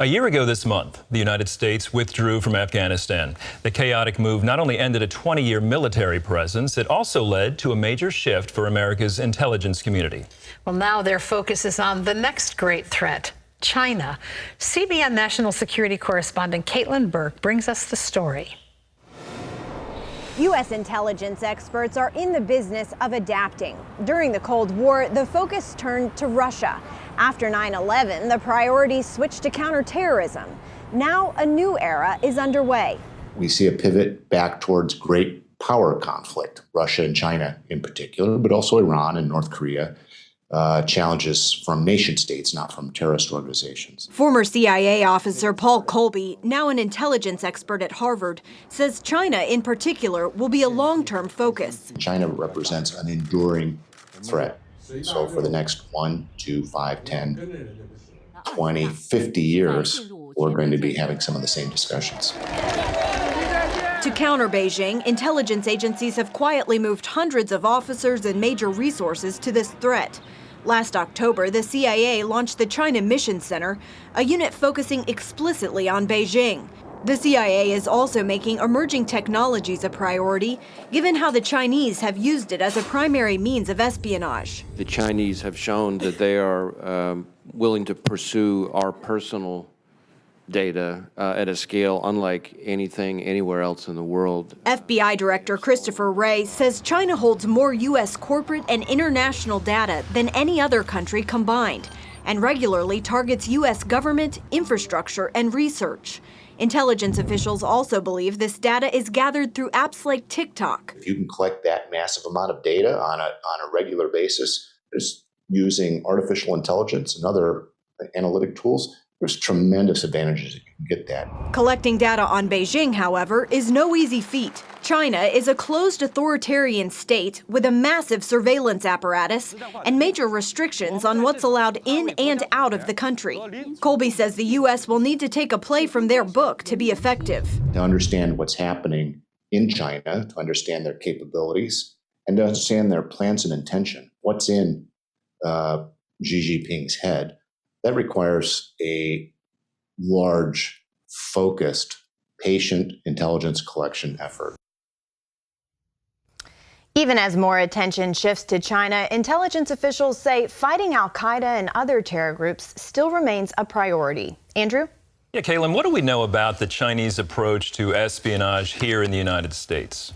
A year ago this month, the United States withdrew from Afghanistan. The chaotic move not only ended a 20-year military presence, it also led to a major shift for America's intelligence community. Well, now their focus is on the next great threat, China. CBN national security correspondent Caitlin Burke brings us the story. U.S. intelligence experts are in the business of adapting. During the Cold War, the focus turned to Russia. After 9/11, the priorities switched to counterterrorism. Now a new era is underway. We see a pivot back towards great power conflict, Russia and China in particular, but also Iran and North Korea. Challenges from nation states, not from terrorist organizations. Former CIA officer Paul Kolbe, now an intelligence expert at Harvard, says China in particular will be a long-term focus. China represents an enduring threat. So for the next 1, 2, 5, 10, 20, 50 years, we're going to be having some of the same discussions. To counter Beijing, intelligence agencies have quietly moved hundreds of officers and major resources to this threat. Last October, the CIA launched the China Mission Center, a unit focusing explicitly on Beijing. The CIA is also making emerging technologies a priority, given how the Chinese have used it as a primary means of espionage. The Chinese have shown that they are willing to pursue our personal data at a scale unlike anything anywhere else in the world. FBI Director Christopher Wray says China holds more U.S. corporate and international data than any other country combined, and regularly targets U.S. government, infrastructure, and research. Intelligence officials also believe this data is gathered through apps like TikTok. If you can collect that massive amount of data on a regular basis, just using artificial intelligence and other analytic tools, there's tremendous advantages if you can get that. Collecting data on Beijing, however, is no easy feat. China is a closed authoritarian state with a massive surveillance apparatus and major restrictions on what's allowed in and out of the country. Kolbe says the U.S. will need to take a play from their book to be effective. To understand what's happening in China, to understand their capabilities, and to understand their plans and intention, what's in Xi Jinping's head, that requires a large, focused, patient intelligence collection effort. Even as more attention shifts to China, intelligence officials say fighting al-qaeda and other terror groups still remains a priority. Andrew? Yeah, Caitlin, what do we know about the Chinese approach to espionage here in the United States?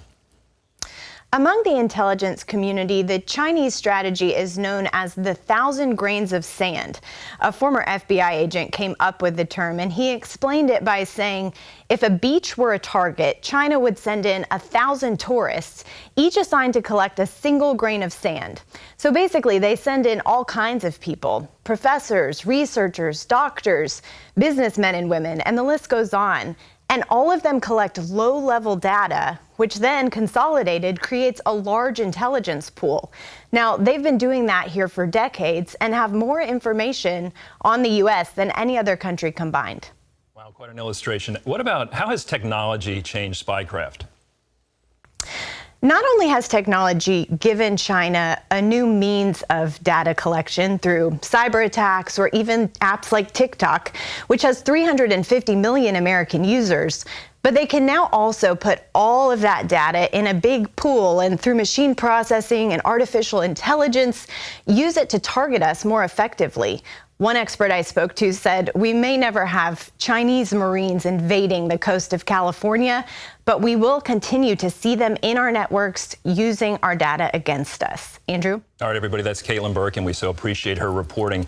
Among the intelligence community, the Chinese strategy is known as the 1,000 grains of sand. A former FBI agent came up with the term, and he explained it by saying, if a beach were a target, China would send in 1,000 tourists, each assigned to collect a single grain of sand. So basically, they send in all kinds of people, professors, researchers, doctors, businessmen and women, and the list goes on. And all of them collect low-level data, which then consolidated creates a large intelligence pool. Now, they've been doing that here for decades and have more information on the U.S. than any other country combined. Wow, quite an illustration. What about how has technology changed spycraft? Not only has technology given China a new means of data collection through cyber attacks or even apps like TikTok, which has 350 million American users, but they can now also put all of that data in a big pool and through machine processing and artificial intelligence, use it to target us more effectively. One expert I spoke to said we may never have Chinese Marines invading the coast of California, but we will continue to see them in our networks using our data against us. Andrew? All right, everybody, that's Caitlin Burke, and we so appreciate her reporting.